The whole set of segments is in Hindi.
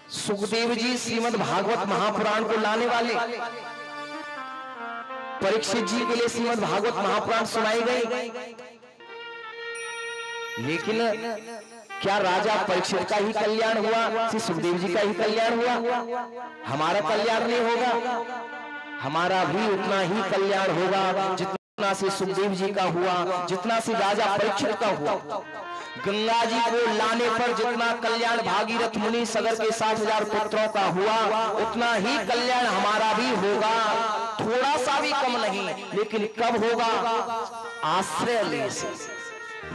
सुखदेव जी श्रीमद् भागवत महापुराण को लाने वाले, परीक्षित जी के लिए श्रीमद् भागवत महापुराण सुनाई गई। लेकिन क्या राजा परीक्षित का ही कल्याण हुआ, श्री सुखदेव जी का ही कल्याण हुआ? हमारा कल्याण नहीं होगा, हमारा भी उतना ही कल्याण होगा जितना से सुखदेव जी का हुआ, जितना से राजा परीक्षित का हुआ। गंगा जी को लाने पर जितना कल्याण भागीरथ मुनि सगर के 60,000 पुत्रों का हुआ, उतना ही कल्याण हमारा भी होगा, थोड़ा सा भी कम नहीं। लेकिन कब होगा? आश्रय ले से।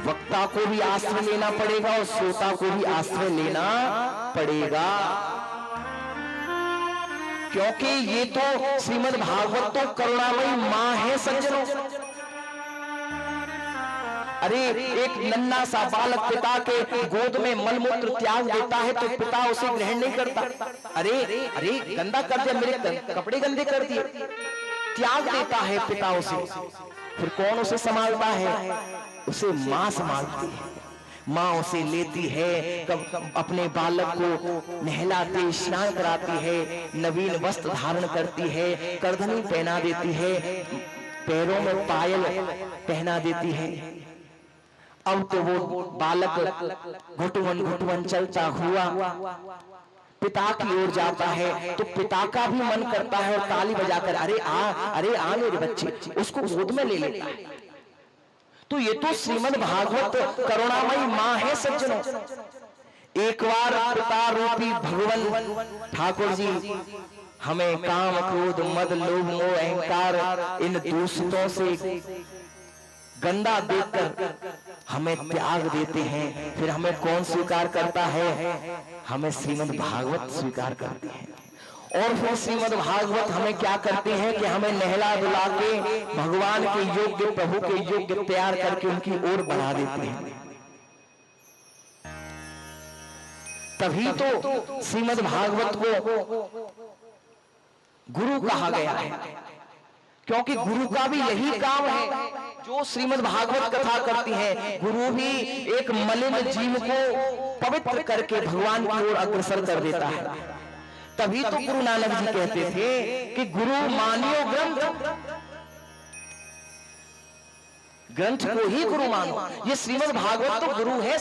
वक्ता को भी आश्रय लेना पड़ेगा और श्रोता को भी आश्रय लेना पड़ेगा, क्योंकि ये तो श्रीमद् भागवत तो करुणामयी मां है सज्जनों। अरे एक नन्हा सा बालक पिता के गोद में मलमूत्र त्याग देता है तो पिता उसे ग्रहण नहीं करता। अरे अरे गंदा कर दिया, मेरे कपड़े गंदे कर दिए, त्याग देता है पिता उसे। फिर कौन उसे संभालता है? उसे मां संभालती है। मां उसे लेती है, कब अपने बालक को नहलाती, स्नान कराती है, नवीन वस्त्र धारण करती है, करधनी पहना देती है, पैरों में पायल पहना देती है। अब तो वो बालक घुटवन घुटवन चलता हुआ पिता की ओर जाता है तो पिता का भी मन करता है और ताली बजाकर अरे आ मेरे बच्चे, उसको गोद में ले लेता है। तो ये तो श्रीमद् भागवत करुणामयी मां है सज्जनों। एक बार पिता रूपी भगवान ठाकुर जी हमें काम क्रोध मद लोभ मोह अहंकार इन दूषितों से गंदा देखकर हमें त्याग देते हैं। फिर हमें कौन स्वीकार करता है? हमें श्रीमद् भागवत स्वीकार करते हैं। और फिर श्रीमद् भागवत हमें क्या करते हैं कि हमें नहला धुला के भगवान के योग्य, प्रभु के योग्य तैयार करके उनकी ओर बढ़ा देते हैं। तभी तो श्रीमद् भागवत को गुरु कहा गया है, क्योंकि गुरु का भी यही काम है जो श्रीमद् भागवत कथा करती है। गुरु भी एक मलिन जीव को पवित्र करके भगवान की ओर अग्रसर कर देता है। तभी तो गुरु नानक जी कहते थे कि गुरु मानियो ग्रंथ, ग्रंथ को ही गुरु मानो। ये श्रीमद् भागवत तो गुरु है।